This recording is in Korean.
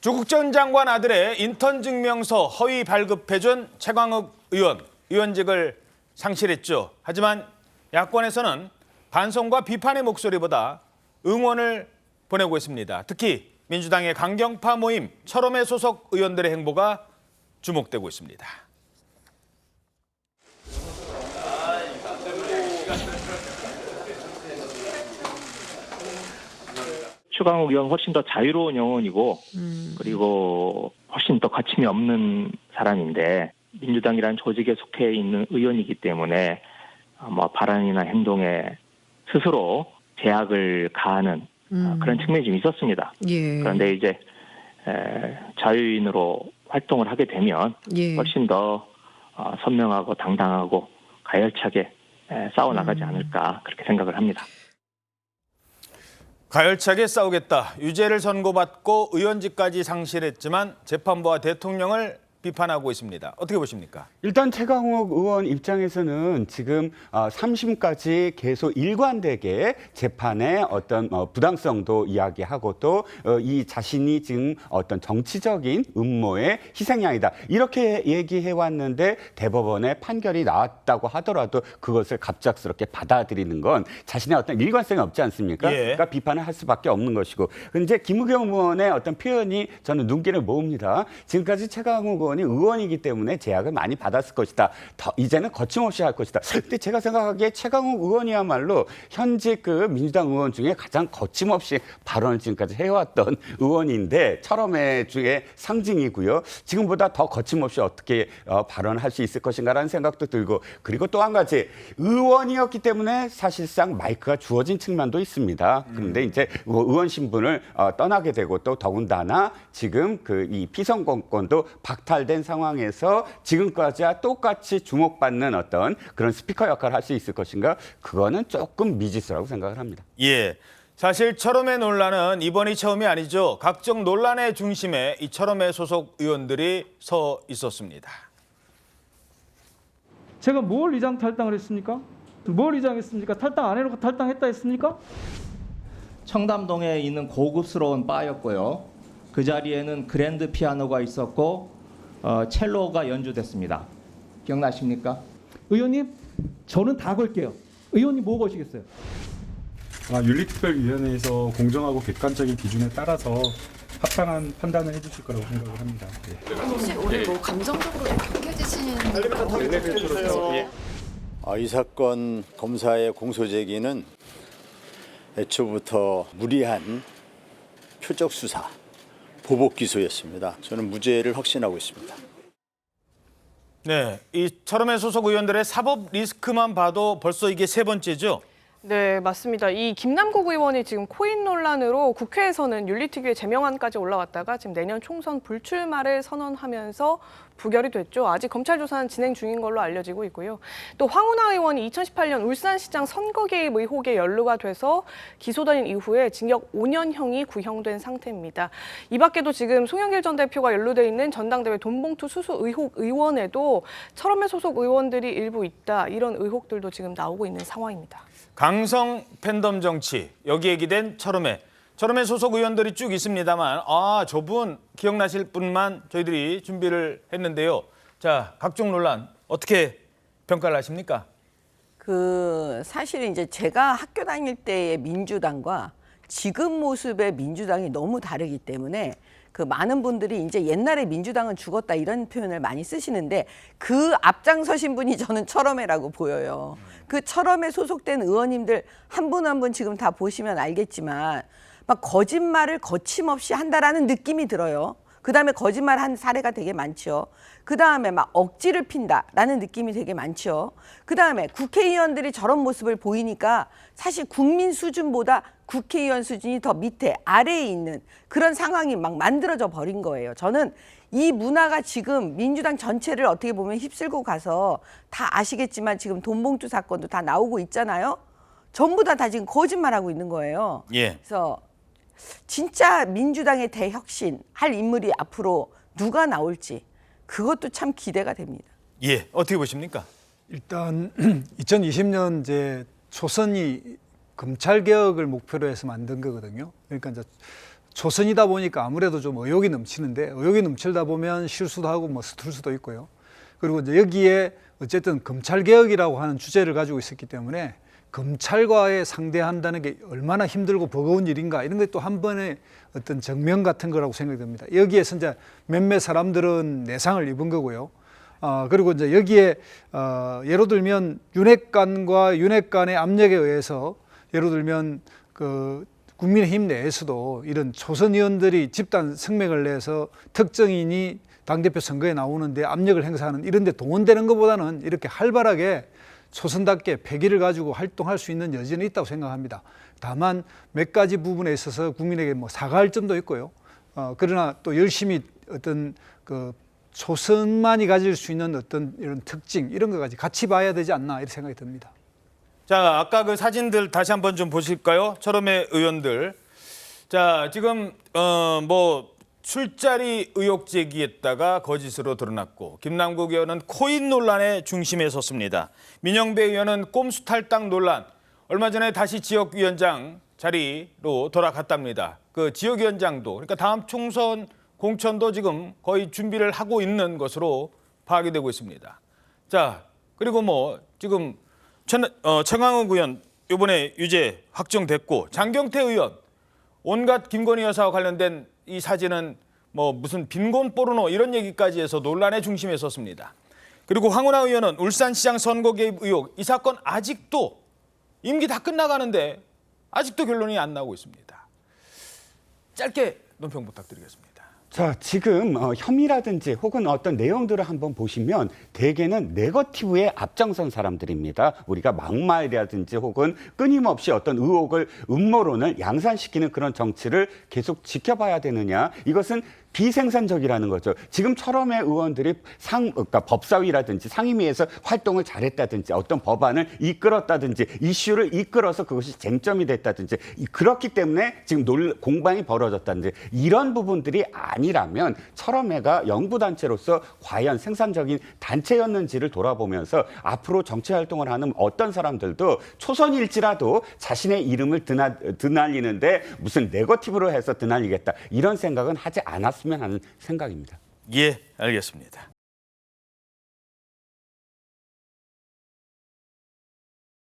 조국 전 장관 아들의 인턴 증명서 허위 발급해준 최광욱 의원, 의원직을 상실했죠. 하지만 야권에서는 반성과 비판의 목소리보다 응원을 보내고 있습니다. 특히 민주당의 강경파 모임 철험회 소속 의원들의 행보가 주목되고 있습니다. 최광욱 의원 훨씬 더 자유로운 영혼이고 그리고 훨씬 더 거침이 없는 사람인데 민주당이라는 조직에 속해 있는 의원이기 때문에 발언이나 행동에 스스로 제약을 가하는 그런 측면이 좀 있었습니다. 예. 그런데 이제 자유인으로 활동을 하게 되면 예. 훨씬 더 선명하고 당당하고 가열차게 싸워나가지 않을까 그렇게 생각을 합니다. 가열차게 싸우겠다. 유죄를 선고받고 의원직까지 상실했지만 재판부와 대통령을 비판하고 있습니다. 어떻게 보십니까? 일단 최광욱 의원 입장에서는 지금 3심까지 계속 일관되게 재판의 어떤 부당성도 이야기하고 또 이 자신이 지금 어떤 정치적인 음모의 희생양이다. 이렇게 얘기해 왔는데 대법원의 판결이 나왔다고 하더라도 그것을 갑작스럽게 받아들이는 건 자신의 어떤 일관성이 없지 않습니까? 예. 그러니까 비판을 할 수밖에 없는 것이고. 근데 김우겸 의원의 어떤 표현이 저는 눈길을 모읍니다. 지금까지 최광욱 의원이기 때문에 제약을 많이 받았을 것이다. 이제는 거침없이 할 것이다. 근데 제가 생각하기에 최광욱 의원이야말로 현직 그 민주당 의원 중에 가장 거침없이 발언을 지금까지 해왔던 의원인데 철험회 중에 상징이고요. 지금보다 더 거침없이 어떻게 발언할 수 있을 것인가라는 생각도 들고 그리고 또 한 가지 의원이었기 때문에 사실상 마이크가 주어진 측면도 있습니다. 그런데 이제 의원 신분을 떠나게 되고 또 더군다나 지금 그 이 피선거권도 박탈된 상황에서 지금까지와 똑같이 주목받는 어떤 그런 스피커 역할을 할 수 있을 것인가? 그거는 조금 미지수라고 생각을 합니다. 예. 사실 철험회 논란은 이번이 처음이 아니죠. 각종 논란의 중심에 이 철험회 소속 의원들이 서 있었습니다. 제가 뭘 의장 탈당을 했습니까? 뭘 의장했습니까? 탈당 안 해놓고 탈당했다 했습니까? 청담동에 있는 고급스러운 바였고요. 그 자리에는 그랜드 피아노가 있었고 첼로가 연주됐습니다. 기억나십니까? 의원님, 저는 다 걸게요. 의원님 뭐 거시겠어요? 윤리특별위원회에서 공정하고 객관적인 기준에 따라서 합당한 판단을 해주실 거라고 생각을 합니다. 혹시 오늘 뭐 감정적으로 격해지신 이 사건 검사의 공소 제기는 애초부터 무리한 표적 수사, 보복 기소였습니다. 저는 무죄를 확신하고 있습니다. 네, 이 철험회 소속 의원들의 사법 리스크만 봐도 벌써 이게 세 번째죠? 네, 맞습니다. 이 김남국 의원이 지금 코인 논란으로 국회에서는 윤리특위에 제명안까지 올라왔다가 지금 내년 총선 불출마를 선언하면서 부결이 됐죠. 아직 검찰 조사는 진행 중인 걸로 알려지고 있고요. 또 황운하 의원이 2018년 울산시장 선거 개입 의혹에 연루가 돼서 기소된 이후에 징역 5년형이 구형된 상태입니다. 이 밖에도 지금 송영길 전 대표가 연루돼 있는 전당대회 돈봉투 수수 의혹 의원에도 철험회 소속 의원들이 일부 있다. 이런 의혹들도 지금 나오고 있는 상황입니다. 강성 팬덤 정치, 여기에 기댄 철험회 소속 의원들이 쭉 있습니다만 저분 기억나실 분만 저희들이 준비를 했는데요. 자, 각종 논란 어떻게 평가를 하십니까? 사실 이제 제가 학교 다닐 때의 민주당과 지금 모습의 민주당이 너무 다르기 때문에 많은 분들이 이제 옛날에 민주당은 죽었다 이런 표현을 많이 쓰시는데 그 앞장서신 분이 저는 철험회라고 보여요. 그 철험회 소속된 의원님들 한 분 한 분 지금 다 보시면 알겠지만 막 거짓말을 거침없이 한다라는 느낌이 들어요. 그다음에 거짓말 한 사례가 되게 많죠. 그다음에 막 억지를 핀다라는 느낌이 되게 많죠. 그다음에 국회의원들이 저런 모습을 보이니까 사실 국민 수준보다 국회의원 수준이 더 밑에 아래에 있는 그런 상황이 막 만들어져 버린 거예요. 저는 이 문화가 지금 민주당 전체를 어떻게 보면 휩쓸고 가서 다 아시겠지만 지금 돈봉투 사건도 다 나오고 있잖아요. 전부 다 지금 거짓말하고 있는 거예요. 예. 그래서 진짜 민주당의 대혁신 할 인물이 앞으로 누가 나올지 그것도 참 기대가 됩니다. 예, 어떻게 보십니까? 일단 2020년 이제 초선이 검찰 개혁을 목표로 해서 만든 거거든요. 그러니까 이제 초선이다 보니까 아무래도 좀 의욕이 넘치는데 의욕이 넘치다 보면 실수도 하고 뭐 서툴 수도 있고요. 그리고 이제 여기에 어쨌든 검찰개혁이라고 하는 주제를 가지고 있었기 때문에 검찰과의 상대한다는 게 얼마나 힘들고 버거운 일인가 이런 게 또 한 번의 어떤 정면 같은 거라고 생각이 듭니다. 여기에서 이제 몇몇 사람들은 내상을 입은 거고요. 그리고 이제 여기에 예를 들면 윤핵관과 윤핵관의 압력에 의해서 예를 들면 그 국민의힘 내에서도 이런 초선 의원들이 집단 성명을 내서 특정인이 당대표 선거에 나오는데 압력을 행사하는 이런 데 동원되는 것보다는 이렇게 활발하게 초선답게 패기를 가지고 활동할 수 있는 여지는 있다고 생각합니다. 다만 몇 가지 부분에 있어서 국민에게 뭐 사과할 점도 있고요. 그러나 또 열심히 어떤 그 초선만이 가질 수 있는 어떤 이런 특징 이런 것까지 같이 봐야 되지 않나 이렇게 생각이 듭니다. 자, 아까 그 사진들 다시 한번 좀 보실까요? 철험의 의원들. 자, 지금 뭐 술자리 의혹 제기했다가 거짓으로 드러났고 김남국 의원은 코인 논란의 중심에 섰습니다. 민영배 의원은 꼼수 탈당 논란. 얼마 전에 다시 지역위원장 자리로 돌아갔답니다. 그 지역위원장도 그러니까 다음 총선 공천도 지금 거의 준비를 하고 있는 것으로 파악이 되고 있습니다. 자, 그리고 뭐 지금 최강욱 의원 이번에 유죄 확정됐고 장경태 의원 온갖 김건희 여사와 관련된 이 사진은 뭐 무슨 빈곤 포르노 이런 얘기까지 해서 논란의 중심에 섰습니다. 그리고 황운하 의원은 울산시장 선거 개입 의혹 이 사건 아직도 임기 다 끝나가는데 아직도 결론이 안 나오고 있습니다. 짧게 논평 부탁드리겠습니다. 자, 지금 혐의라든지 혹은 어떤 내용들을 한번 보시면 대개는 네거티브에 앞장선 사람들입니다. 우리가 막말이라든지 혹은 끊임없이 어떤 의혹을 음모론을 양산시키는 그런 정치를 계속 지켜봐야 되느냐. 이것은 비생산적이라는 거죠. 지금 철험의 의원들이 그러니까 법사위라든지 상임위에서 활동을 잘했다든지 어떤 법안을 이끌었다든지 이슈를 이끌어서 그것이 쟁점이 됐다든지 그렇기 때문에 지금 공방이 벌어졌다든지 이런 부분들이 아니라면 철험회가 영구단체로서 과연 생산적인 단체였는지를 돌아보면서 앞으로 정치활동을 하는 어떤 사람들도 초선일지라도 자신의 이름을 드날리는데 무슨 네거티브로 해서 드날리겠다 이런 생각은 하지 않았습니다. 하는 생각입니다. 예, 알겠습니다.